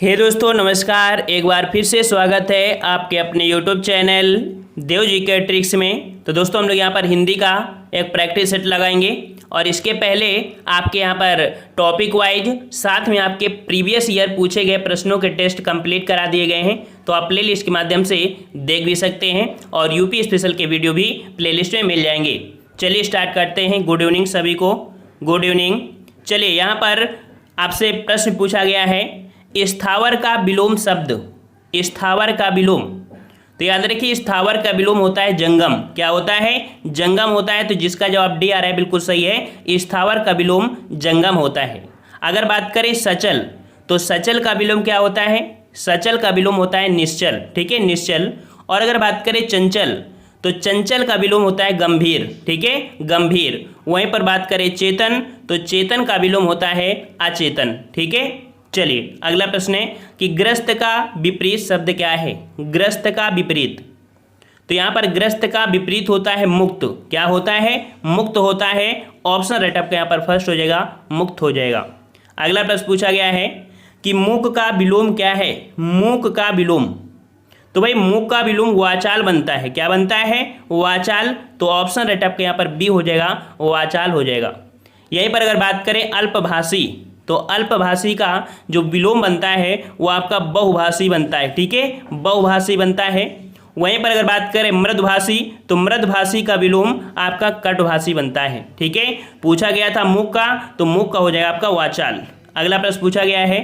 हे दोस्तों नमस्कार। एक बार फिर से स्वागत है आपके अपने यूट्यूब चैनल देव जी के ट्रिक्स में। तो दोस्तों हम लोग यहाँ पर हिंदी का एक प्रैक्टिस सेट लगाएंगे और इसके पहले आपके यहाँ पर टॉपिक वाइज साथ में आपके प्रीवियस ईयर पूछे गए प्रश्नों के टेस्ट कंप्लीट करा दिए गए हैं। तो आप प्लेलिस्ट के माध्यम से देख भी सकते हैं और यूपी स्पेशल के वीडियो भी प्लेलिस्ट में मिल जाएंगे। चलिए स्टार्ट करते हैं। गुड इवनिंग सभी को, गुड इवनिंग। चलिए यहाँ पर आपसे प्रश्न पूछा गया है, स्थावर का विलोम शब्द, स्थावर का विलोम। तो याद रखिए स्थावर का विलोम होता है जंगम। क्या होता है? जंगम होता है। तो जिसका जवाब डी आ रहा है बिल्कुल सही है, स्थावर का विलोम जंगम होता है। अगर बात करें सचल, तो सचल का विलोम क्या होता है? सचल का विलोम होता है निश्चल। ठीक है, निश्चल। और अगर बात करें चंचल, तो चंचल का विलोम होता है गंभीर। ठीक है, गंभीर। वहीं पर बात करें चेतन, तो चेतन का विलोम होता है अचेतन। ठीक है, चलिए अगला प्रश्न है कि ग्रस्त का विपरीत शब्द क्या है? ग्रस्त का विपरीत। तो यहाँ पर ग्रस्त का विपरीत होता है मुक्त। क्या होता है? मुक्त होता है। ऑप्शन राइट आपका यहाँ पर फर्स्ट हो जाएगा, मुक्त हो जाएगा। अगला प्रश्न पूछा गया है कि मूक का विलोम क्या है? मूक का विलोम। तो भाई मूक का विलोम वाचाल बनता है। क्या बनता है? वाचाल। तो ऑप्शन राइट आपका यहाँ पर बी हो जाएगा, वाचाल हो जाएगा। यहीं पर अगर बात करें अल्पभाषी, तो अल्पभाषी का जो विलोम बनता है वो आपका बहुभाषी बनता है। ठीक है, बहुभाषी बनता है। वहीं पर अगर बात करें मृदभाषी, तो मृदभाषी का विलोम आपका कटभाषी बनता है। ठीक है, पूछा गया था मूक का, तो मूक का हो जाएगा आपका वाचाल। अगला प्रश्न पूछा गया है,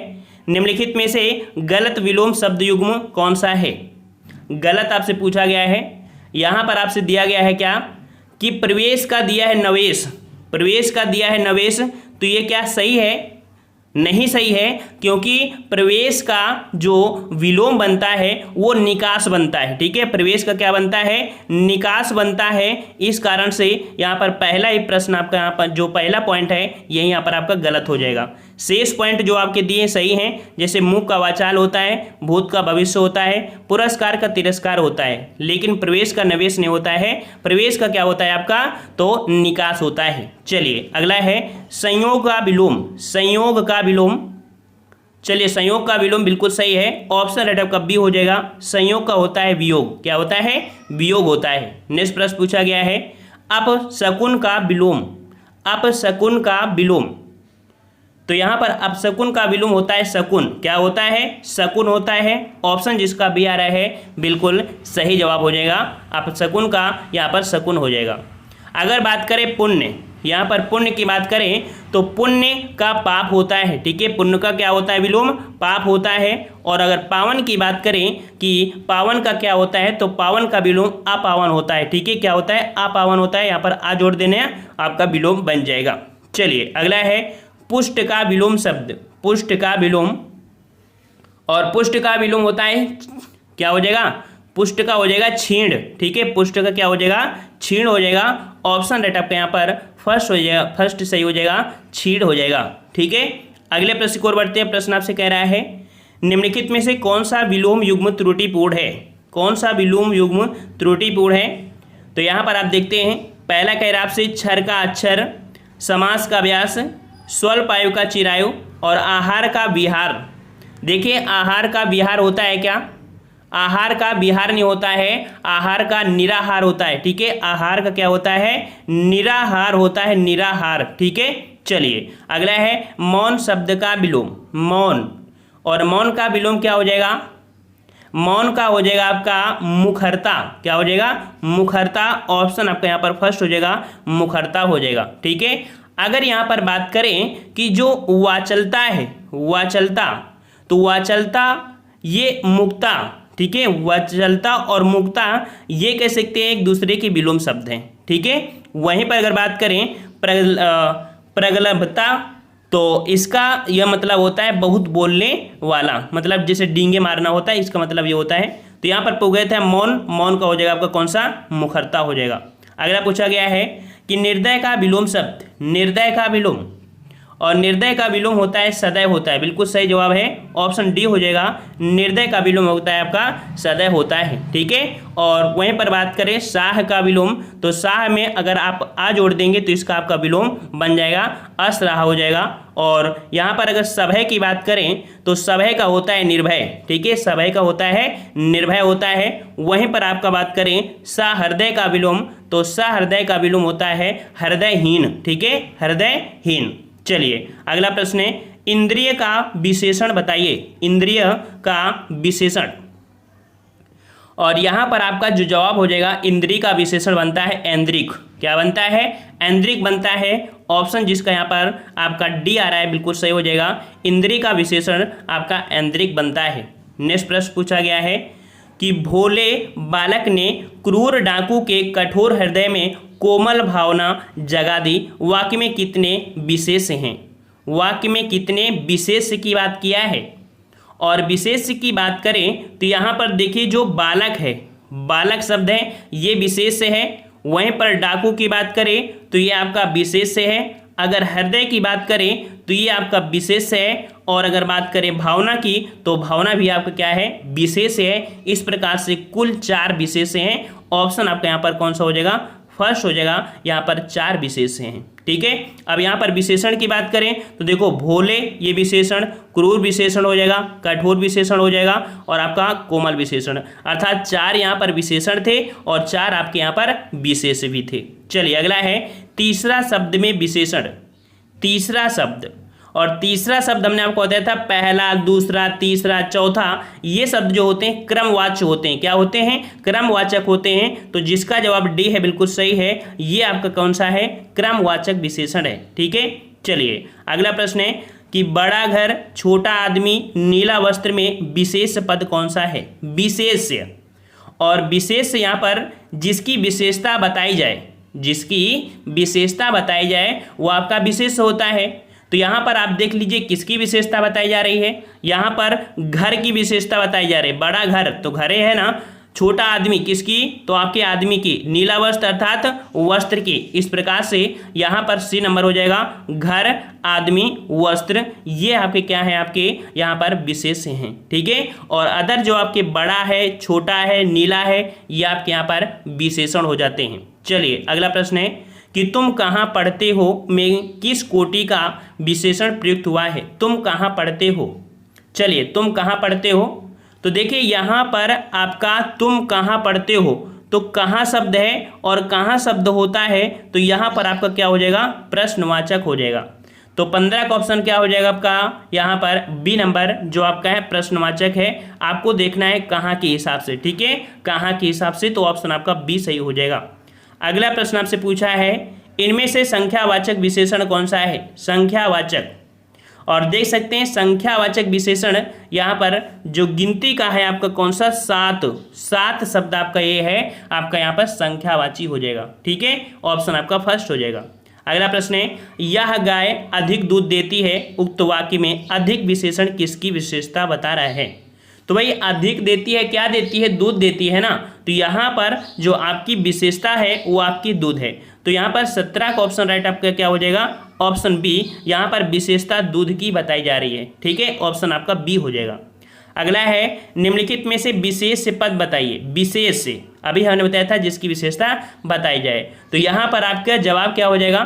निम्नलिखित में से गलत विलोम शब्द युग्म कौन सा है? गलत आपसे पूछा गया है। यहाँ पर आपसे दिया गया है क्या कि प्रवेश का दिया है नवेश, प्रवेश का दिया है नवेश। तो ये क्या सही है? नहीं सही है, क्योंकि प्रवेश का जो विलोम बनता है वो निकास बनता है। ठीक है, प्रवेश का क्या बनता है? निकास बनता है। इस कारण से यहाँ पर पहला ही प्रश्न आपका यहाँ पर जो पहला पॉइंट है यही यहाँ पर आपका गलत हो जाएगा। शेष पॉइंट जो आपके दिए सही हैं, जैसे मुख का वाचाल होता है, भूत का भविष्य होता है, पुरस्कार का तिरस्कार होता है, लेकिन प्रवेश का नवेश नहीं होता है। प्रवेश का क्या होता है आपका? तो निकास होता है। चलिए अगला है संयोग का विलोम, संयोग का विलोम। चलिए संयोग का विलोम बिल्कुल सही है। ऑप्शन राइट आपका बी हो जाएगा, संयोग का होता है वियोग। क्या होता है? वियोग होता है। नेक्स्ट प्रश्न पूछा गया है अपशकुन का विलोम, अपशकुन का विलोम। तो यहाँ पर अपशकुन का विलोम होता है शकुन। क्या होता है? शकुन होता है। ऑप्शन जिसका बी आ रहा है बिल्कुल सही जवाब हो जाएगा। अपशकुन का यहाँ पर शकुन हो जाएगा। अगर बात करें पुण्य, यहाँ पर पुण्य की बात करें तो पुण्य का पाप होता है। ठीक है, पुण्य का क्या होता है विलोम? पाप होता है। और अगर पावन की बात करें कि पावन का क्या होता है, तो पावन का विलोम अपावन होता है। ठीक है, क्या होता है? अपावन होता है। यहाँ पर आ जोड़ देने आपका विलोम बन जाएगा। चलिए अगला है पुष्ट का विलोम शब्द, पुष्ट का विलोम। और पुष्ट का विलोम होता है क्या हो जाएगा? पुष्ट का हो जाएगा छीण। ठीक है, पुष्ट का क्या हो जाएगा? छीण हो जाएगा। ऑप्शन राइट आपका यहाँ पर फर्स्ट हो जाएगा, फर्स्ट सही हो जाएगा, छीण हो जाएगा। ठीक है, अगले प्रश्न की ओर बढ़ते हैं। प्रश्न आपसे कह रहा है निम्नलिखित में से कौन सा विलोम युग्म त्रुटिपूर्ण है? कौन सा विलोम युग्म त्रुटिपूर्ण है? तो यहाँ पर आप देखते हैं पहला कह रहा है आपसे क्षर का अक्षर, समास का व्यास, स्वल्प आयु का चिरायु और आहार का विहार। देखिए आहार का विहार होता है क्या? आहार का विहार नहीं होता है, आहार का निराहार होता है। ठीक है, आहार का क्या होता है? निराहार होता है, निराहार। ठीक है, चलिए अगला है मौन शब्द का विलोम, मौन। और मौन का विलोम क्या हो जाएगा? मौन का हो जाएगा आपका मुखरता। क्या हो जाएगा? मुखरता। ऑप्शन आपका यहाँ पर फर्स्ट हो जाएगा, मुखरता हो जाएगा। ठीक है, अगर यहाँ पर बात करें कि जो वाचलता है, वाचलता, तो वाचलता ये मुक्ता। ठीक है, वाचलता और मुक्ता ये कह सकते हैं एक दूसरे के विलोम शब्द हैं। ठीक है, वहीं पर अगर बात करें प्रगल्भता, तो इसका यह मतलब होता है बहुत बोलने वाला, मतलब जैसे डींगे मारना होता है, इसका मतलब ये होता है। तो यहाँ पर पूछ गए थे मौन, मौन का हो जाएगा आपका कौन सा? मुखरता हो जाएगा। अगला पूछा गया है कि निर्दय का विलोम शब्द, निर्दय का विलोम। और निर्दय का विलोम होता है सदैव होता है। बिल्कुल सही जवाब है ऑप्शन डी हो जाएगा, निर्दय का विलोम होता है आपका सदैव होता है। ठीक है, और वहीं पर बात करें साह का विलोम, तो साह में अगर आप आ जोड़ देंगे तो इसका आपका विलोम बन जाएगा असराह हो जाएगा। और यहाँ पर अगर सभय की बात करें तो सभय का होता है निर्भय। ठीक है, सभय का होता है निर्भय होता है। वहीं पर आपका बात करें सहृदय का विलोम, तो सहृदय का विलोम होता है हृदयहीन। ठीक है, हृदयहीन। चलिए अगला प्रश्न है, इंद्रिय का विशेषण बताइए, इंद्रिय का विशेषण। और यहाँ पर आपका जो जवाब हो जाएगा, इंद्रिय का विशेषण बनता है ऐन्द्रिक। क्या बनता है? ऐन्द्रिक बनता है। ऑप्शन जिसका यहाँ पर आपका डी आ रहा है बिल्कुल सही हो जाएगा, इंद्रिय का विशेषण आपका ऐन्द्रिक बनता है। नेक्स्ट प्रश्न पूछा गया है कि भोले बालक ने क्रूर डाकू के कठोर हृदय में कोमल भावना जगा दी, वाक्य में कितने विशेष हैं? वाक्य में कितने विशेष की बात किया है? और विशेष की बात करें तो यहाँ पर देखिए जो बालक है, बालक शब्द है ये विशेष है। वहीं पर डाकू की बात करें तो ये आपका विशेष है। अगर हृदय की बात करें तो ये आपका विशेष है। और अगर बात करें भावना की तो भावना भी आपका क्या है? विशेष है। इस प्रकार से कुल 4 विशेष हैं। ऑप्शन आपका यहाँ पर कौन सा हो जाएगा? फर्स्ट हो जाएगा। यहाँ पर 4 विशेष हैं। ठीक है, अब यहाँ पर विशेषण की बात करें तो देखो भोले ये विशेषण, क्रूर विशेषण हो जाएगा, कठोर विशेषण हो जाएगा और आपका कोमल विशेषण, अर्थात 4 यहाँ पर विशेषण थे और 4 आपके यहाँ पर विशेष भी थे। चलिए अगला है तीसरा शब्द में विशेषण। तीसरा शब्द, और तीसरा शब्द हमने आपको बताया था पहला, दूसरा, तीसरा, चौथा, ये शब्द जो होते हैं क्रमवाचक होते हैं। क्या होते हैं? क्रमवाचक होते हैं। तो जिसका जवाब डी है बिल्कुल सही है, ये आपका कौन सा है? क्रमवाचक विशेषण है। ठीक है, चलिए अगला प्रश्न है कि बड़ा घर, छोटा आदमी, नीला वस्त्र में विशेष पद कौन सा है? विशेष। और विशेष यहाँ पर जिसकी विशेषता बताई जाए, जिसकी विशेषता बताई जाए वो आपका विशेष होता है। तो यहाँ पर आप देख लीजिए किसकी विशेषता बताई जा रही है? यहाँ पर घर की विशेषता बताई जा रही है। बड़ा घर तो घरे है ना, छोटा आदमी किसकी? तो आपके आदमी की, नीला वस्त्र अर्थात वस्त्र की। इस प्रकार से यहाँ पर सी नंबर हो जाएगा, घर, आदमी, वस्त्र, ये आपके क्या है? आपके यहाँ पर विशेष हैं। ठीक है, और अदर जो आपके बड़ा है, छोटा है, नीला है, ये आपके यहाँ पर विशेषण हो जाते हैं। चलिए अगला प्रश्न है कि तुम कहाँ पढ़ते हो में किस कोटि का विशेषण प्रयुक्त हुआ है? तुम कहाँ पढ़ते हो? चलिए तुम कहाँ पढ़ते हो, तो देखिए यहाँ पर आपका तुम कहाँ पढ़ते हो, तो कहाँ शब्द है और कहाँ शब्द होता है, तो यहाँ पर आपका क्या हो जाएगा? प्रश्नवाचक हो जाएगा। तो 15 का ऑप्शन क्या हो जाएगा आपका? यहाँ पर बी नंबर जो आपका है प्रश्नवाचक है। आपको देखना है कहाँ के हिसाब से। ठीक है, कहाँ के हिसाब से, तो ऑप्शन आपका बी सही हो जाएगा। अगला प्रश्न आपसे पूछा है इनमें से संख्यावाचक विशेषण कौन सा है? संख्यावाचक, और देख सकते हैं संख्यावाचक विशेषण यहाँ पर जो गिनती का है आपका कौन सा? 7 शब्द आपका ये है, आपका यहाँ पर संख्यावाची हो जाएगा। ठीक है, ऑप्शन आपका फर्स्ट हो जाएगा। अगला प्रश्न है यह गाय अधिक दूध देती है, उक्त वाक्य में अधिक विशेषण किसकी विशेषता बता रहा है? तो भाई अधिक देती है, क्या देती है? दूध देती है ना। तो यहाँ पर जो आपकी विशेषता है वो आपकी दूध है। तो यहाँ पर 17 का ऑप्शन राइट आपका क्या हो जाएगा? Option B. यहाँ पर विशेषता दूध की बताई जा रही है। ठीक है, ऑप्शन आपका बी हो जाएगा। अगला है निम्नलिखित में से विशेष पद बताइए। विशेष से अभी हमने बताया था जिसकी विशेषता बताई जाए। तो यहाँ पर आपका जवाब क्या हो जाएगा?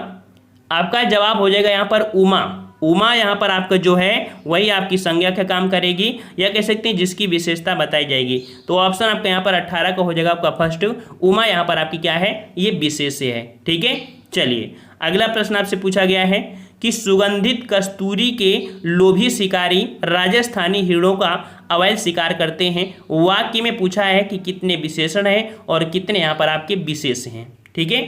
आपका जवाब हो जाएगा यहाँ पर उमा। उमा यहाँ पर आपका जो है वही आपकी संज्ञा का काम करेगी, या कह सकते हैं जिसकी विशेषता बताई जाएगी। तो ऑप्शन आपका यहाँ पर 18 का हो जाएगा आपका फर्स्ट। उमा यहाँ पर आपकी क्या है? ये विशेष है। ठीक है, चलिए अगला प्रश्न आपसे पूछा गया है कि सुगंधित कस्तूरी के लोभी शिकारी राजस्थानी हिरणों का अवैध शिकार करते हैं। वाक्य में पूछा है कि कितने विशेषण हैं और कितने यहाँ पर आपके विशेष हैं। ठीक है,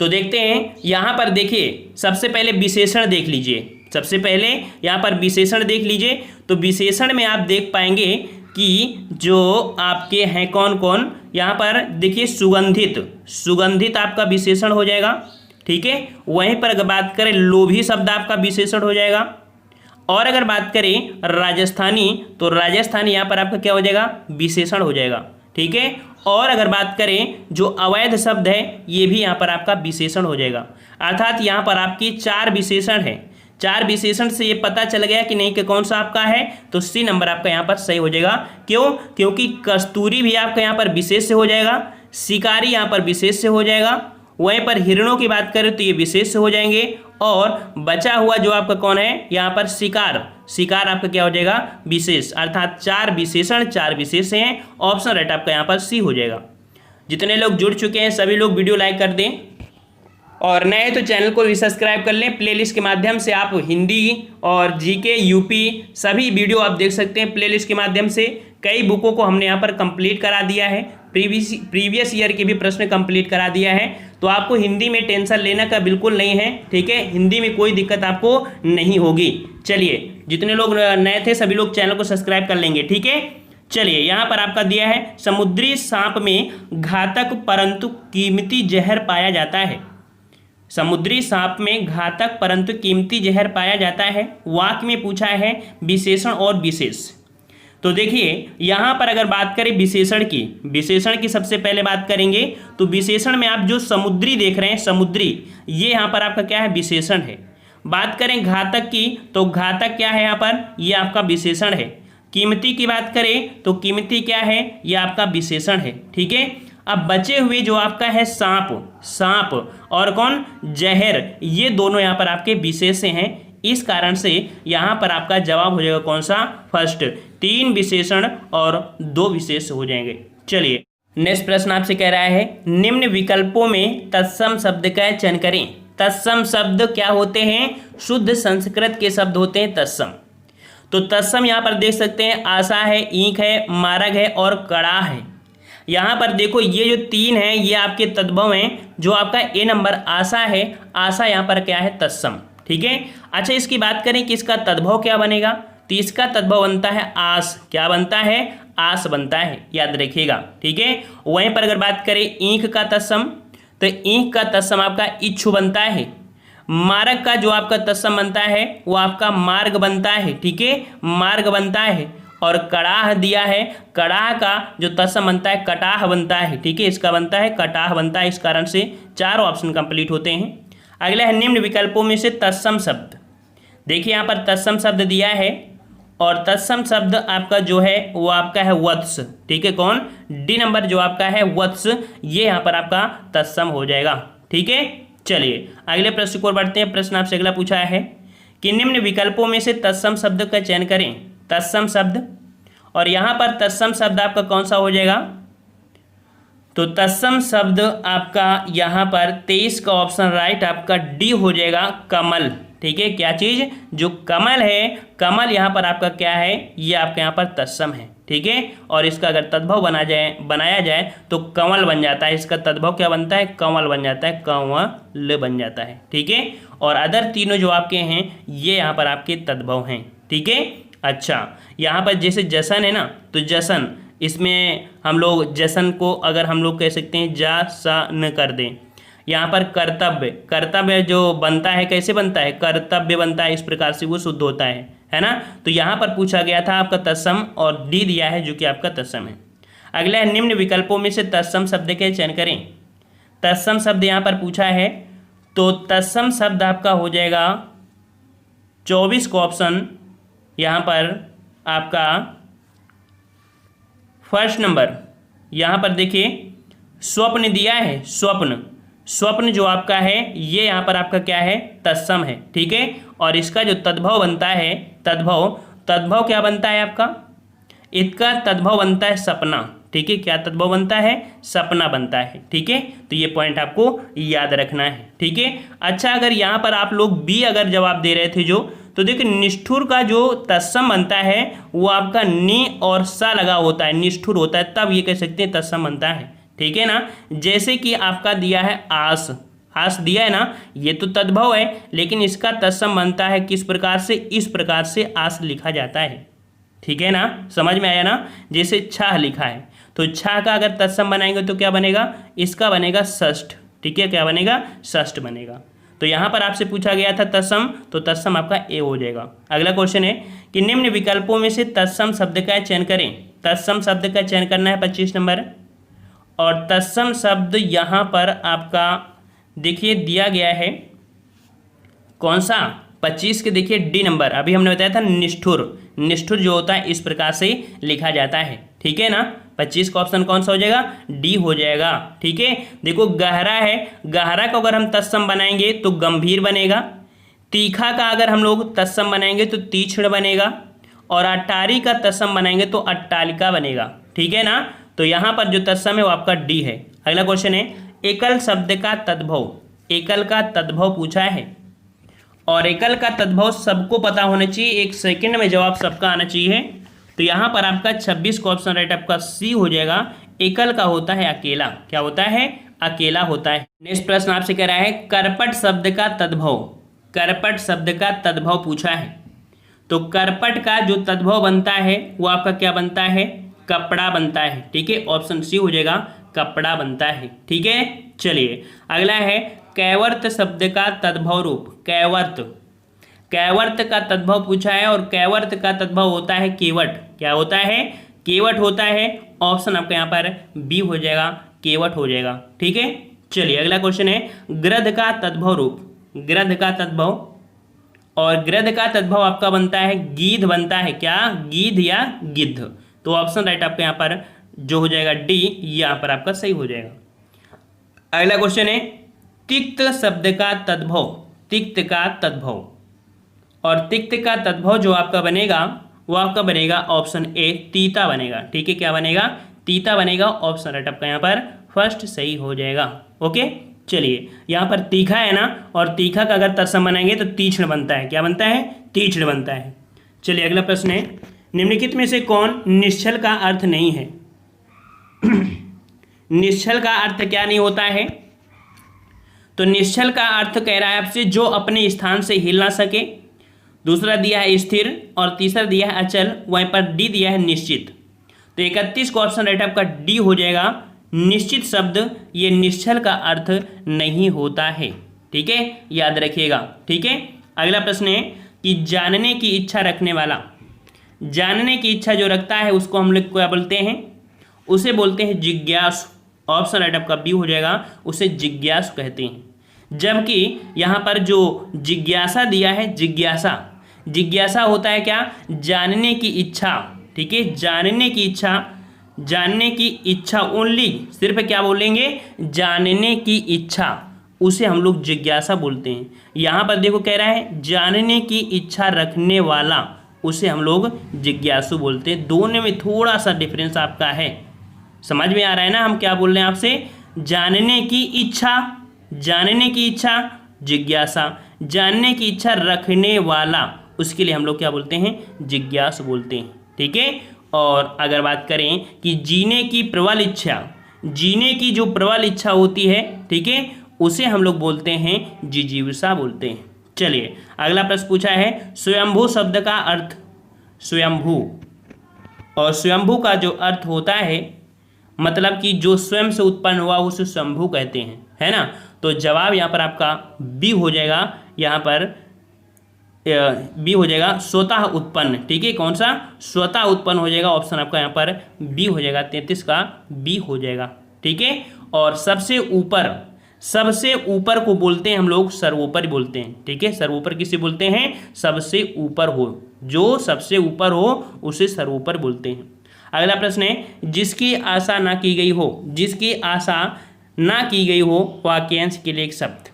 तो देखते हैं यहाँ पर देखिए सबसे पहले विशेषण देख लीजिए। सबसे पहले यहाँ पर विशेषण देख लीजिए। तो विशेषण में आप देख पाएंगे कि जो आपके हैं कौन कौन, यहाँ पर देखिए सुगंधित, सुगंधित आपका विशेषण हो जाएगा। ठीक है, वहीं पर अगर बात करें लोभी शब्द आपका विशेषण हो जाएगा। और अगर बात करें राजस्थानी, तो राजस्थानी यहाँ पर आपका क्या हो जाएगा? विशेषण हो जाएगा। ठीक है, और अगर बात करें जो अवैध शब्द है ये भी यहाँ पर आपका विशेषण हो जाएगा। अर्थात यहाँ पर आपकी 4 विशेषण हैं। चार विशेषण से ये पता चल गया कि नहीं कि कौन सा आपका है, तो सी नंबर आपका यहाँ पर सही हो जाएगा। क्यों? क्योंकि कस्तूरी भी आपका यहाँ पर विशेष से हो जाएगा, शिकारी यहाँ पर विशेष से हो जाएगा, वहीं पर हिरणों की बात करें तो ये विशेष से हो जाएंगे, और बचा हुआ जो आपका कौन है यहाँ पर शिकार, शिकार आपका क्या हो जाएगा विशेष, अर्थात चार विशेषण चार विशेष हैं। ऑप्शन राइट आपका यहाँ पर सी हो जाएगा। जितने लोग जुड़ चुके हैं सभी लोग वीडियो लाइक कर दें, और नए तो चैनल को भी सब्सक्राइब कर लें। प्लेलिस्ट के माध्यम से आप हिंदी और जीके यूपी सभी वीडियो आप देख सकते हैं प्लेलिस्ट के माध्यम से। कई बुकों को हमने यहाँ पर कंप्लीट करा दिया है, प्रीवियस ईयर के भी प्रश्न कंप्लीट करा दिया है, तो आपको हिंदी में टेंशन लेने का बिल्कुल नहीं है, ठीक है। हिंदी में कोई दिक्कत आपको नहीं होगी। चलिए, जितने लोग नए थे सभी लोग चैनल को सब्सक्राइब कर लेंगे, ठीक है। चलिए, यहाँ पर आपका दिया है समुद्री सांप में घातक परंतु कीमती जहर पाया जाता है। समुद्री सांप में घातक परंतु कीमती जहर पाया जाता है। वाक्य में पूछा है विशेषण और विशेष। तो देखिए, यहाँ पर अगर बात करें विशेषण की सबसे पहले बात करेंगे तो विशेषण में आप जो समुद्री देख रहे हैं, समुद्री, ये यहाँ पर आपका क्या है विशेषण है। बात करें घातक की तो घातक क्या है यहाँ पर, ये आपका विशेषण है। कीमती की बात करें तो कीमती क्या है, ये आपका विशेषण है, ठीक है। अब बचे हुए जो आपका है सांप और कौन जहर, ये दोनों यहाँ पर आपके विशेष हैं। इस कारण से यहाँ पर आपका जवाब हो जाएगा कौन सा, फर्स्ट। तीन विशेषण और दो विशेष हो जाएंगे। चलिए, नेक्स्ट प्रश्न आपसे कह रहा है निम्न विकल्पों में तत्सम शब्द का चयन करें। तत्सम शब्द क्या होते हैं, शुद्ध संस्कृत के शब्द होते हैं तत्सम। तो तत्सम यहाँ पर देख सकते हैं आशा है, ईंख है, मारग है और कड़ा है। यहाँ पर देखो ये जो तीन है ये आपके तद्भव हैं। जो आपका ए नंबर आशा है, आशा यहाँ पर क्या है तत्सम, ठीक है। अच्छा, इसकी बात करें कि इसका तद्भव क्या बनेगा, तो इसका तद्भव बनता है आस। क्या बनता है, आस बनता है, याद रखिएगा, ठीक है। वहीं पर अगर बात करें ईंख का तत्सम, तो ईंख का तत्सम आपका इच्छु बनता है। मार्ग का जो आपका तत्सम बनता है वो आपका मार्ग बनता है, ठीक है, मार्ग बनता है। और कड़ाह दिया है, कड़ाह का जो तत्सम बनता है कटाह बनता है, ठीक है, इसका बनता है कटाह बनता है। इस कारण से चार ऑप्शन कंप्लीट होते हैं। अगला है निम्न विकल्पों में से तत्सम शब्द। देखिए यहाँ पर तत्सम शब्द दिया है, और तत्सम शब्द आपका जो है वो आपका है वत्स, ठीक है। कौन, डी नंबर जो आपका है वत्स, ये यहाँ पर आपका तत्सम हो जाएगा, ठीक है। चलिए, अगले प्रश्न को बढ़ते हैं। प्रश्न आपसे अगला पूछा है कि निम्न विकल्पों में से तत्सम शब्द का चयन करें। तत्सम शब्द, और यहाँ पर तत्सम शब्द आपका कौन सा हो जाएगा, तो तत्सम शब्द आपका यहाँ पर 23 का ऑप्शन राइट आपका डी हो जाएगा, कमल, ठीक है। क्या चीज़, जो कमल है, कमल यहाँ पर आपका क्या है, ये आपका यहाँ पर तत्सम है, ठीक है। और इसका अगर तद्भव बनाया जाए तो कंवल बन जाता है। इसका तद्भव क्या बनता है, कंवल बन जाता है, कंवल बन जाता है, ठीक है। और अदर तीनों जो आपके हैं ये यहाँ पर आपके तद्भव हैं, ठीक है। अच्छा, यहाँ पर जैसे जशन है ना, तो जशन, इसमें हम लोग जशन को अगर हम लोग कह सकते हैं जा सा न कर दें। यहाँ पर कर्तव्य, कर्तव्य जो बनता है कैसे बनता है, कर्तव्य बनता है, इस प्रकार से वो शुद्ध होता है ना। तो यहाँ पर पूछा गया था आपका तत्सम, और डी दिया है जो कि आपका तत्सम है। अगला है निम्न विकल्पों में से तत्सम शब्द के चयन करें। तत्सम शब्द यहाँ पर पूछा है, तो तत्सम शब्द आपका हो जाएगा 24 का ऑप्शन यहाँ पर आपका फर्स्ट नंबर। यहाँ पर देखिए स्वप्न दिया है, स्वप्न जो आपका है ये यहाँ पर आपका क्या है तत्सम है, ठीक है। और इसका जो तद्भव बनता है, तद्भव क्या बनता है आपका, इसका तद्भव बनता है सपना, ठीक है। क्या तद्भव बनता है, सपना बनता है, ठीक है। तो ये पॉइंट आपको याद रखना है, ठीक है। अच्छा, अगर यहाँ पर आप लोग बी अगर जवाब दे रहे थे जो, तो देखिए निष्ठुर का जो तत्सम बनता है वो आपका नि और सा लगा होता है, निष्ठुर होता है, तब ये कह सकते हैं तत्सम बनता है, ठीक है ना। जैसे कि आपका दिया है आस दिया है ना, ये तो तद्भव है, लेकिन इसका तत्सम बनता है किस प्रकार से, इस प्रकार से आस लिखा जाता है, ठीक है ना। समझ में आया ना, जैसे छह लिखा है, तो छह का अगर तत्सम बनाएंगे तो क्या बनेगा, इसका बनेगा षष्ठ, ठीक है। क्या बनेगा, षष्ठ बनेगा। तो यहाँ पर आपसे पूछा गया था तत्सम, तो तत्सम आपका ए हो जाएगा। अगला क्वेश्चन है कि निम्न विकल्पों में से तत्सम शब्द का चयन करें। तत्सम शब्द का चयन करना है 25 नंबर। और तत्सम शब्द यहाँ पर आपका देखिए दिया गया है कौन सा, 25 के देखिए डी नंबर, अभी हमने बताया था निष्ठुर, निष्ठुर जो होता है इस प्रकार से लिखा जाता है, ठीक है ना। 25 का ऑप्शन कौन सा हो जाएगा, डी हो जाएगा, ठीक है। देखो गहरा है, गहरा को अगर हम तत्सम बनाएंगे तो गंभीर बनेगा, तीखा का अगर हम लोग तत्सम बनाएंगे तो तीक्ष्ण बनेगा, और अटारी का तत्सम बनाएंगे तो अट्टालिका बनेगा, ठीक है ना। तो यहाँ पर जो तत्सम है वो आपका डी है। अगला क्वेश्चन है एकल शब्द का तद्भव, एकल का तद्भव पूछा है, और एकल का तद्भव सबको पता होना चाहिए, 1 सेकंड में जवाब सबका आना चाहिए। तो यहाँ पर आपका 26 का ऑप्शन राइट आपका सी हो जाएगा। एकल का होता है अकेला, क्या होता है, अकेला होता है। नेक्स्ट प्रश्न आपसे कह रहा है करपट शब्द का तद्भव, करपट शब्द का तद्भव पूछा है। तो करपट का जो तद्भव बनता है वो आपका क्या बनता है, कपड़ा बनता है, ठीक है। ऑप्शन सी हो जाएगा, कपड़ा बनता है, ठीक है। चलिए अगला है कैवर्त शब्द का तद्भव रूप, कैवर्त, कैवर्त का तद्भव पूछा है, और कैवर्त का तद्भव होता है केवट, क्या होता है, केवट होता है। ऑप्शन आपका यहाँ पर बी हो जाएगा, केवट हो जाएगा, ठीक है। चलिए अगला क्वेश्चन है गृध का तद्भव रूप, गृध का तद्भव, और गृध का तद्भव आपका बनता है गीध बनता है, क्या, गीध या गिद्ध। तो ऑप्शन राइट आपका यहाँ पर जो हो जाएगा डी, यहाँ पर आपका सही हो जाएगा। अगला क्वेश्चन है तिक्त शब्द का तद्भव, तिक्त का तद्भव, और तिक्त का तद्भव जो आपका बनेगा वो आपका बनेगा ऑप्शन ए, तीता बनेगा, ठीक है। क्या बनेगा, तीता बनेगा। ऑप्शन राइट आपका यहाँ पर फर्स्ट सही हो जाएगा, ओके। चलिए यहाँ पर तीखा है ना, और तीखा का अगर तत्सम बनाएंगे तो तीक्ष्ण बनता है, क्या बनता है, तीक्ष्ण बनता है। चलिए अगला प्रश्न है निम्नलिखित में से कौन निश्चल का अर्थ नहीं है। निश्चल का अर्थ क्या नहीं होता है, तो निश्चल का अर्थ कह रहा है आपसे जो अपने स्थान से हिल ना सके, दूसरा दिया है स्थिर, और तीसरा दिया है अचल, वहीं पर डी दिया है निश्चित। तो 31 का ऑप्शन राइट आपका डी हो जाएगा। निश्चित शब्द ये निश्चल का अर्थ नहीं होता है, ठीक है, याद रखिएगा, ठीक है। अगला प्रश्न है कि जानने की इच्छा रखने वाला, जानने की इच्छा जो रखता है उसको हम लोग क्या बोलते हैं, उसे बोलते हैं जिज्ञासु। ऑप्शन राइट आपका बी हो जाएगा, उसे जिज्ञासु कहते हैं। जबकि यहाँ पर जो जिज्ञासा दिया है, जिज्ञासा, जिज्ञासा होता है क्या, जानने की इच्छा, ठीक है, जानने की इच्छा, जानने की इच्छा ओनली, सिर्फ क्या बोलेंगे, जानने की इच्छा, उसे हम लोग जिज्ञासा बोलते हैं। यहाँ पर देखो कह रहा है जानने की इच्छा रखने वाला, उसे हम लोग जिज्ञासु बोलते हैं। दोनों में थोड़ा सा डिफरेंस आपका है, समझ में आ रहा है ना, हम क्या बोल रहे हैं आपसे, जानने की इच्छा, जानने की इच्छा जिज्ञासा, जानने की इच्छा रखने वाला उसके लिए हम लोग क्या बोलते हैं, जिज्ञासु बोलते हैं, ठीक है। और अगर बात करें कि जीने की प्रबल इच्छा, जीने की जो प्रबल इच्छा होती है, ठीक है, उसे हम लोग बोलते हैं जिजीविषा बोलते हैं। चलिए अगला प्रश्न पूछा है स्वयंभू शब्द का अर्थ, स्वयंभू, और स्वयंभू का जो अर्थ होता है मतलब कि जो स्वयं से उत्पन्न हुआ उसे स्वयंभू कहते हैं, है ना। तो जवाब यहाँ पर आपका बी हो जाएगा, यहाँ पर बी हो जाएगा स्वतः उत्पन्न, ठीक है। कौन सा, स्वतः उत्पन्न हो जाएगा। ऑप्शन आपका यहाँ पर बी हो जाएगा, 33 का बी हो जाएगा, ठीक है। और सबसे ऊपर, सबसे ऊपर को बोलते हैं हम लोग सर्वोपरि बोलते हैं, ठीक है। सर्वोपरि किसे बोलते हैं, सबसे ऊपर हो, जो सबसे ऊपर हो उसे सर्वोपरि बोलते हैं। अगला प्रश्न है जिसकी आशा ना की गई हो, जिसकी आशा ना की गई हो वाक्यांश के लिए एक शब्द,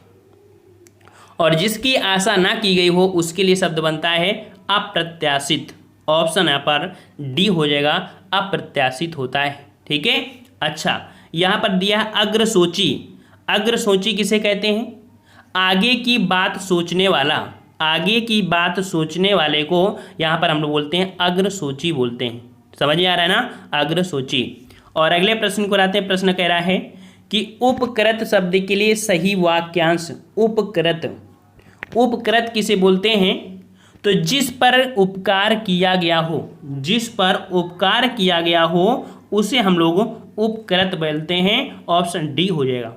और जिसकी आशा ना की गई हो उसके लिए शब्द बनता है अप्रत्याशित। ऑप्शन यहाँ पर डी हो जाएगा, अप्रत्याशित होता है, ठीक है। अच्छा यहाँ पर दिया है अग्रसोची, अग्रसोची किसे कहते हैं, आगे की बात सोचने वाला, आगे की बात सोचने वाले को यहाँ पर हम लोग बोलते हैं अग्रसोची बोलते हैं। समझ में आ रहा है ना, अग्रसोची। और अगले प्रश्न को आते हैं, प्रश्न कह रहा है कि उपकृत शब्द के लिए सही वाक्यांश, उपकृत, उपकृत किसे बोलते हैं, तो जिस पर उपकार किया गया हो, जिस पर उपकार किया गया हो उसे हम लोग उपकृत बोलते हैं। ऑप्शन डी हो जाएगा।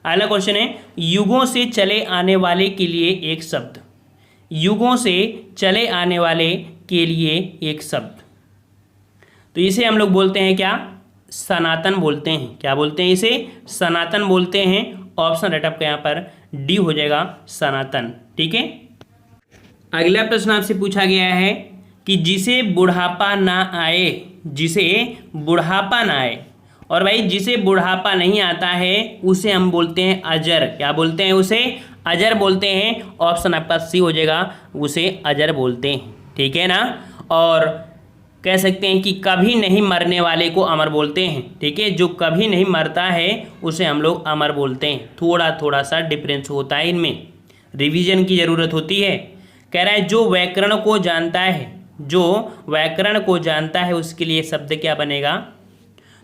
अगला क्वेश्चन है युगों से चले आने वाले के लिए एक शब्द, युगों से चले आने वाले के लिए एक शब्द, तो इसे हम लोग बोलते हैं क्या, सनातन बोलते हैं। क्या बोलते हैं इसे, सनातन बोलते हैं। ऑप्शन राइट आपका यहाँ पर डी हो जाएगा, सनातन, ठीक है। अगला प्रश्न आपसे पूछा गया है कि जिसे बुढ़ापा ना आए, जिसे बुढ़ापा ना आए, और भाई जिसे बुढ़ापा नहीं आता है उसे हम बोलते हैं अजर। क्या बोलते हैं? उसे अजर बोलते हैं। ऑप्शन आपका सी हो जाएगा, उसे अजर बोलते हैं। ठीक है ना। और कह सकते हैं कि कभी नहीं मरने वाले को अमर बोलते हैं। ठीक है, जो कभी नहीं मरता है उसे हम लोग अमर बोलते हैं। थोड़ा थोड़ा सा डिफरेंस होता है, इनमें रिवीजन की ज़रूरत होती है। कह रहा है जो व्याकरण को जानता है, जो व्याकरण को जानता है उसके लिए शब्द क्या बनेगा?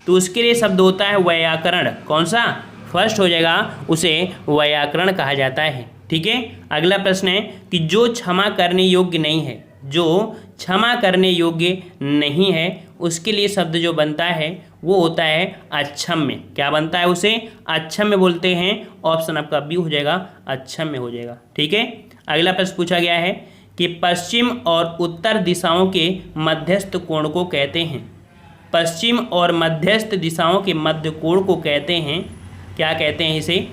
तो उसके लिए शब्द होता है व्याकरण। कौन सा? फर्स्ट हो जाएगा, उसे व्याकरण कहा जाता है। ठीक है। अगला प्रश्न है कि जो क्षमा करने योग्य नहीं है, जो क्षमा करने योग्य नहीं है उसके लिए शब्द जो बनता है वो होता है अक्षम्य। क्या बनता है? उसे अक्षम्य बोलते हैं। ऑप्शन आपका बी हो जाएगा, अक्षम्य हो जाएगा। ठीक है। अगला प्रश्न पूछा गया है कि पश्चिम और उत्तर दिशाओं के मध्यस्थ कोण को कहते हैं। पश्चिम और मध्यस्थ दिशाओं के मध्य कोण को कहते हैं, क्या कहते हैं इसे?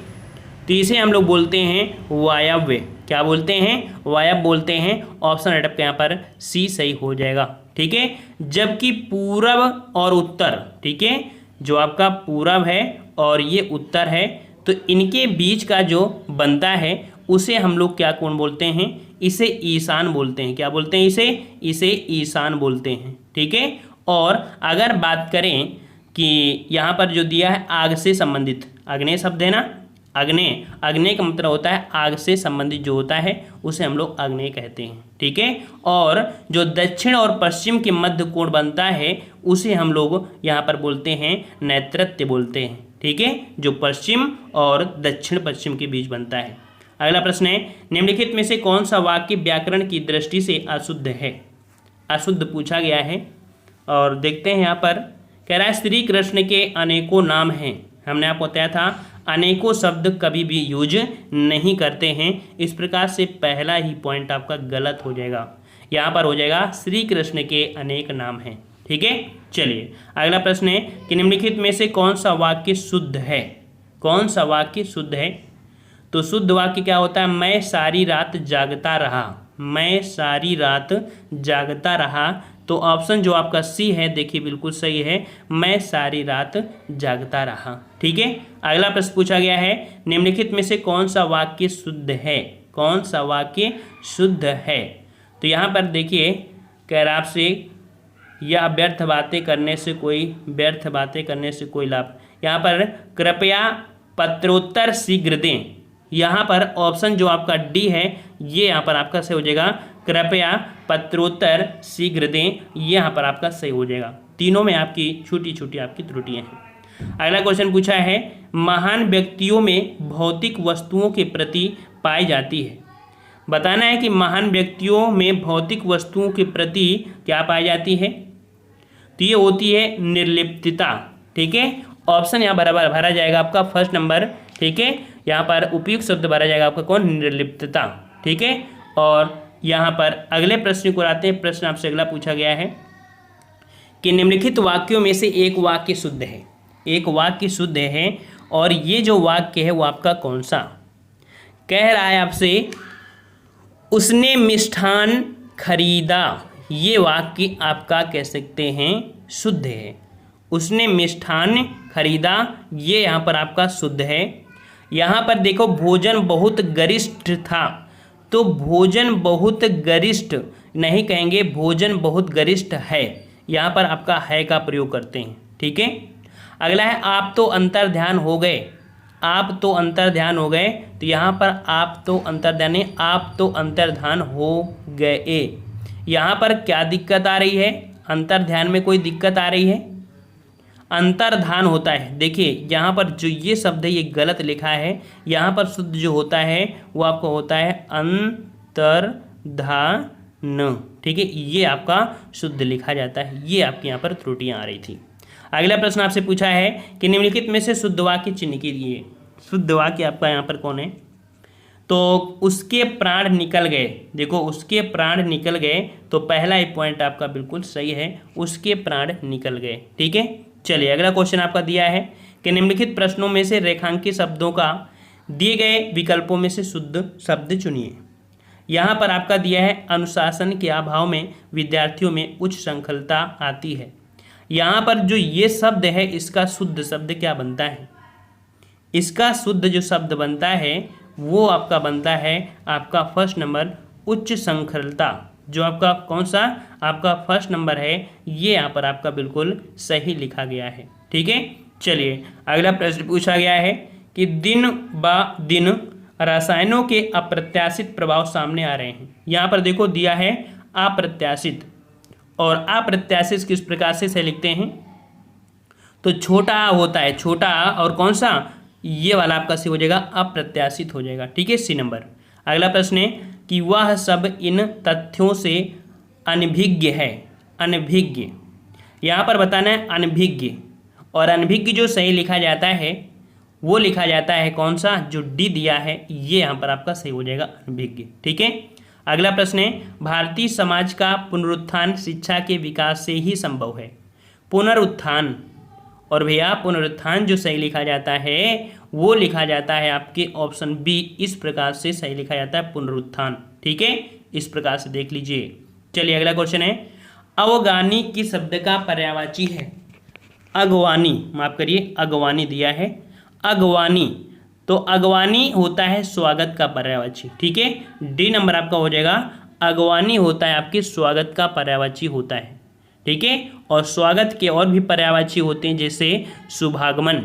तो इसे हम लोग बोलते हैं वायव्य। क्या बोलते हैं? वायव्य बोलते हैं। ऑप्शन राइट आपका यहाँ पर सी सही हो जाएगा। ठीक है। जबकि पूरब और उत्तर, ठीक है, जो आपका पूरब है और ये उत्तर है, तो इनके बीच का जो बनता है उसे हम लोग क्या कोण बोलते हैं? इसे ईशान बोलते हैं। क्या बोलते हैं इसे? इसे ईशान बोलते हैं। ठीक है। और अगर बात करें कि यहाँ पर जो दिया है आग से संबंधित, अग्नेय शब्द है ना, अग्नेय, अग्नेय का मतलब होता है आग से संबंधित जो होता है उसे हम लोग अग्नेय कहते हैं। ठीक है। और जो दक्षिण और पश्चिम के मध्य कोण बनता है उसे हम लोग यहाँ पर बोलते हैं नैऋत्य बोलते हैं। ठीक है, जो पश्चिम और दक्षिण पश्चिम के बीच बनता है। अगला प्रश्न है निम्नलिखित में से कौन सा वाक्य व्याकरण की दृष्टि से अशुद्ध है? अशुद्ध पूछा गया है और देखते हैं यहाँ पर। कह रहा है श्री कृष्ण के अनेकों नाम हैं। हमने आपको बताया था अनेकों शब्द कभी भी यूज नहीं करते हैं। इस प्रकार से पहला ही पॉइंट आपका गलत हो जाएगा। यहाँ पर हो जाएगा श्री कृष्ण के अनेक नाम हैं। ठीक है। चलिए अगला प्रश्न है कि निम्नलिखित में से कौन सा वाक्य शुद्ध है? कौन सा वाक्य शुद्ध है? तो शुद्ध वाक्य क्या होता है? मैं सारी रात जागता रहा। मैं सारी रात जागता रहा। तो ऑप्शन जो आपका सी है देखिए बिल्कुल सही है, मैं सारी रात जागता रहा। ठीक है। अगला प्रश्न पूछा गया है निम्नलिखित में से कौन सा वाक्य शुद्ध है? कौन सा वाक्य शुद्ध है? तो यहाँ पर देखिए कह रहा आपसे यह व्यर्थ बातें करने से कोई लाभ। यहाँ पर कृपया पत्रोत्तर शीघ्र दें। यहाँ पर ऑप्शन जो आपका डी है ये यहाँ पर आपका सही हो जाएगा, कृपया पत्रोत्तर शीघ्र दें, ये यहाँ पर आपका सही हो जाएगा। तीनों में आपकी छोटी छोटी आपकी त्रुटियाँ हैं। अगला क्वेश्चन पूछा है महान व्यक्तियों में भौतिक वस्तुओं के प्रति पाई जाती है। बताना है कि महान व्यक्तियों में भौतिक वस्तुओं के प्रति क्या पाई जाती है? तो ये होती है निर्लिप्तता। ठीक है। ऑप्शन यहाँ बराबर भरा जाएगा आपका फर्स्ट नंबर। ठीक है। यहाँ पर उपयुक्त शब्द भरा जाएगा आपका कौन? निर्लिप्तता। ठीक है। और यहाँ पर अगले प्रश्न को आते हैं। प्रश्न आपसे अगला पूछा गया है कि निम्नलिखित वाक्यों में से एक वाक्य शुद्ध है। एक वाक्य शुद्ध है और ये जो वाक्य है वो आपका कौन सा? कह रहा है आपसे उसने मिष्ठान खरीदा। ये वाक्य आपका कह सकते हैं शुद्ध है। उसने मिष्ठान खरीदा, ये यहाँ पर आपका शुद्ध है। यहाँ पर देखो भोजन बहुत गरिष्ठ था, तो भोजन बहुत गरिष्ठ नहीं कहेंगे, भोजन बहुत गरिष्ठ है। यहाँ पर आपका है का प्रयोग करते हैं। ठीक है। अगला है आप तो अंतर्ध्यान हो गए। आप तो अंतर्ध्यान हो गए, तो यहाँ पर आप तो अंतर्ध्यान नहीं, आप तो अंतर्ध्यान हो गए। यहाँ पर क्या दिक्कत आ रही है? अंतर्ध्यान में कोई दिक्कत आ रही है? अंतर्धान होता है। देखिए यहाँ पर जो ये शब्द है ये गलत लिखा है। यहाँ पर शुद्ध जो होता है वो आपको होता है अंतर्धान। ठीक है, ये आपका शुद्ध लिखा जाता है। ये आपके यहाँ पर त्रुटियाँ आ रही थी। अगला प्रश्न आपसे पूछा है कि निम्नलिखित में से शुद्ध वाक्य चिन्ह कीजिए। शुद्ध वाक्य आपका यहाँ पर कौन है? तो उसके प्राण निकल गए। देखो उसके प्राण निकल गए, तो पहला ही पॉइंट आपका बिल्कुल सही है, उसके प्राण निकल गए। ठीक है। चलिए अगला क्वेश्चन आपका दिया है कि निम्नलिखित प्रश्नों में से रेखांकित शब्दों का दिए गए विकल्पों में से शुद्ध शब्द चुनिए। यहाँ पर आपका दिया है अनुशासन के अभाव में विद्यार्थियों में उच्च श्रृंखलता आती है। यहाँ पर जो ये शब्द है इसका शुद्ध शब्द क्या बनता है? इसका शुद्ध जो शब्द बनता है वो आपका बनता है आपका फर्स्ट नंबर उच्च श्रृंखलता। जो आपका कौन सा आपका फर्स्ट नंबर है ये यहाँ पर आपका बिल्कुल सही लिखा गया है। ठीक है, चलिए अगला प्रश्न पूछा गया है कि दिन ब दिन रसायनों के अप्रत्याशित प्रभाव सामने आ रहे हैं। यहाँ पर देखो दिया है अप्रत्याशित, और अप्रत्याशित किस प्रकार से लिखते हैं? तो छोटा आ होता है, छोटा आ, और कौन सा ये वाला आपका सी हो जाएगा अप्रत्याशित हो जाएगा। ठीक है, सी नंबर। अगला प्रश्न है कि वह सब इन तथ्यों से अनभिज्ञ है। अनभिज्ञ यहाँ पर बताना है अनभिज्ञ, और अनभिज्ञ जो सही लिखा जाता है वो लिखा जाता है कौन सा? जो डी दिया है ये यहाँ पर आपका सही हो जाएगा अनभिज्ञ। ठीक है, अगला प्रश्न है भारतीय समाज का पुनरुत्थान शिक्षा के विकास से ही संभव है। पुनरुत्थान, और भैया पुनरुत्थान जो सही लिखा जाता है वो लिखा जाता है आपके ऑप्शन बी, इस प्रकार से सही लिखा जाता है पुनरुत्थान। ठीक है, इस प्रकार से देख लीजिए। चलिए अगला क्वेश्चन है अवगानी किस शब्द का पर्यायवाची है? अगवानी, माफ करिए अगवानी दिया है, अगवानी। तो अगवानी होता है स्वागत का पर्यायवाची। ठीक है, डी नंबर आपका हो जाएगा। अगवानी होता है आपके स्वागत का पर्यायवाची होता है। ठीक है, और स्वागत के और भी पर्यायवाची होते हैं जैसे शुभागमन,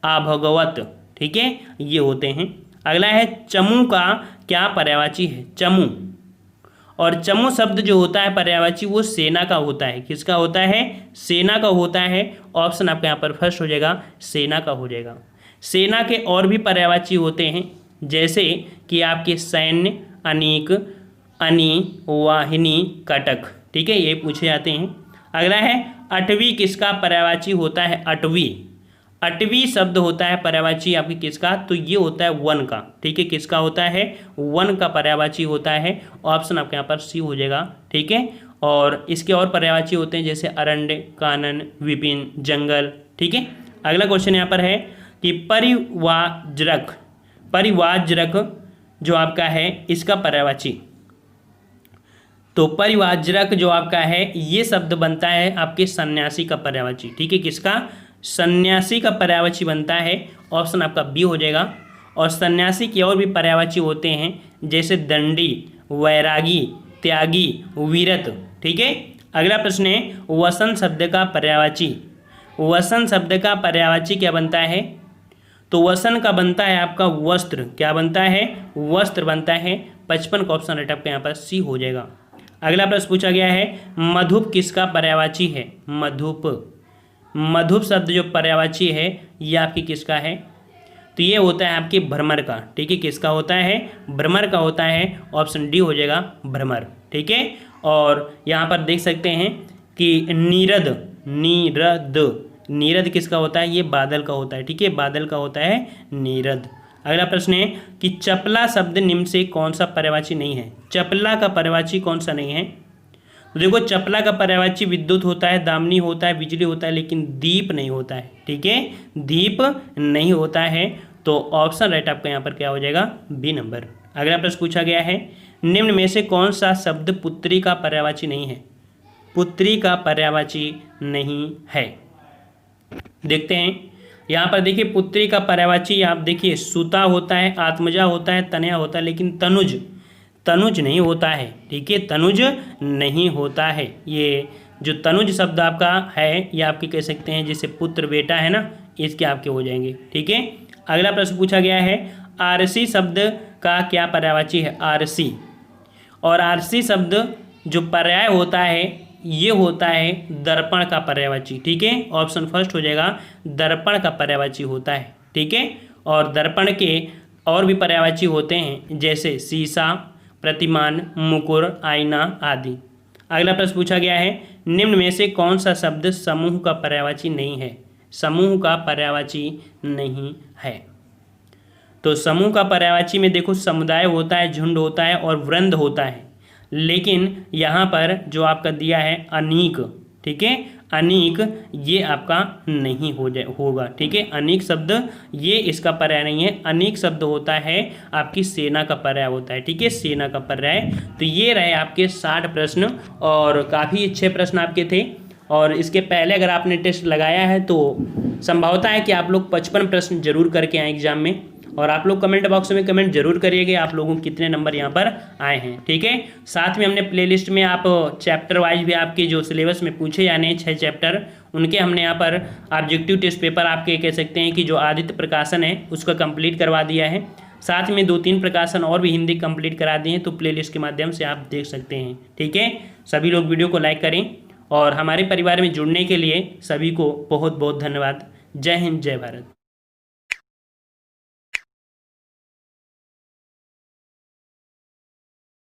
आभगवत। ठीक है, ये होते हैं। अगला है चमू का क्या पर्यायवाची है? चमू, और चमू शब्द जो होता है पर्यायवाची वो सेना का होता है। किसका होता है? सेना का होता है। ऑप्शन आपका यहाँ पर फर्स्ट हो जाएगा, सेना का हो जाएगा। सेना के और भी पर्यायवाची होते हैं जैसे कि आपके सैन्य, अनेक, अनी, वाहिनी, कटक। ठीक है, ये पूछे जाते हैं। अगला है अटवी किसका पर्यायवाची होता है? अटवी, अटवी शब्द होता है पर्यायवाची आपकी किसका? तो ये होता है वन का। ठीक है, किसका होता है? वन का पर्यायवाची होता है। ऑप्शन आपके यहाँ पर सी हो जाएगा। ठीक है, और इसके और पर्यायवाची होते हैं जैसे अरण्य, कानन, विपिन, जंगल। ठीक है, अगला क्वेश्चन यहाँ पर है कि परिवाजरक, परिवाजरक जो आपका है इसका पर्यायवाची। तो परिवाजरक जो आपका है ये शब्द बनता है आपके सन्यासी का पर्यायवाची। ठीक है, किसका? सन्यासी का पर्यायवाची बनता है। ऑप्शन आपका बी हो जाएगा। और सन्यासी के और भी पर्यायवाची होते हैं जैसे दंडी, वैरागी, त्यागी, वीरत। ठीक है, अगला प्रश्न है वसन शब्द का पर्यायवाची। वसन शब्द का पर्यायवाची क्या बनता है? तो वसन का बनता है आपका वस्त्र। क्या बनता है? वस्त्र बनता है। 55 का ऑप्शन राइट आपका यहाँ पर सी हो जाएगा। अगला प्रश्न पूछा गया है मधुप किसका पर्यायवाची है? मधुप, मधुप शब्द जो पर्यायवाची है ये आपकी किसका है? तो ये होता है आपके भ्रमर का। ठीक है, किसका होता है? भ्रमर का होता है। ऑप्शन डी हो जाएगा भ्रमर। ठीक है, और यहाँ पर देख सकते हैं कि नीरद, नीरद, नीरद किसका होता है? ये बादल का होता है। ठीक है, बादल का होता है नीरद। अगला प्रश्न है कि चपला शब्द निम्न से कौन सा पर्यायवाची नहीं है? चपला का पर्यायवाची कौन सा नहीं है? तो देखो चपला का पर्यायवाची विद्युत होता है, दामिनी होता है, बिजली होता है, लेकिन दीप नहीं होता है। ठीक है, दीप नहीं होता है। तो ऑप्शन राइट आपका यहाँ पर क्या हो जाएगा? B number. अगला प्रश्न पूछा गया है निम्न में से कौन सा शब्द पुत्री का पर्यायवाची नहीं है? पुत्री का पर्यायवाची नहीं है। देखते हैं यहाँ पर देखिए पुत्री का पर्यायवाची आप देखिए सुता होता है, आत्मजा होता है, तनया होता है, लेकिन तनुज, तनुज नहीं होता है। ठीक है, तनुज नहीं होता है। ये जो तनुज शब्द आपका है ये आपके कह सकते हैं जैसे पुत्र, बेटा है ना, इसके आपके हो जाएंगे। ठीक है, अगला प्रश्न पूछा गया है आरसी शब्द का क्या पर्यायवाची है? आरसी, और आरसी शब्द जो पर्याय होता है ये होता है दर्पण का पर्यायवाची। ठीक है, ऑप्शन फर्स्ट हो जाएगा, दर्पण का पर्यायवाची होता है। ठीक है, और दर्पण के और भी पर्यायवाची होते हैं जैसे शीशा, प्रतिमान, मुकुर, आईना आदि। अगला प्रश्न पूछा गया है निम्न में से कौन सा शब्द समूह का पर्यायवाची नहीं है? समूह का पर्यायवाची नहीं है। तो समूह का पर्यायवाची में देखो समुदाय होता है, झुंड होता है और वृंद होता है, लेकिन यहाँ पर जो आपका दिया है अनेक। ठीक है, अनेक ये आपका नहीं होगा। ठीक है, अनेक शब्द ये इसका पर्याय नहीं है। अनेक शब्द होता है आपकी सेना का पर्याय होता है। ठीक है, सेना का पर्याय। तो ये रहे आपके 60 प्रश्न और काफ़ी अच्छे प्रश्न आपके थे। और इसके पहले अगर आपने टेस्ट लगाया है तो संभावना है कि आप लोग 55 प्रश्न जरूर करके आए एग्जाम में। और आप लोग कमेंट बॉक्स में कमेंट जरूर करिएगा आप लोगों को कितने नंबर यहाँ पर आए हैं। ठीक है, साथ में हमने प्लेलिस्ट में आप चैप्टर वाइज भी आपके जो सिलेबस में पूछे जाने हैं 6 चैप्टर, उनके हमने यहाँ पर ऑब्जेक्टिव टेस्ट पेपर आपके कह सकते हैं कि जो आदित्य प्रकाशन है उसका कंप्लीट करवा दिया है। साथ में 2-3 प्रकाशन और भी हिंदी कंप्लीट करा दिए हैं, तो प्लेलिस्ट के माध्यम से आप देख सकते हैं। ठीक है, सभी लोग वीडियो को लाइक करें और हमारे परिवार में जुड़ने के लिए सभी को बहुत बहुत धन्यवाद। जय हिंद, जय भारत।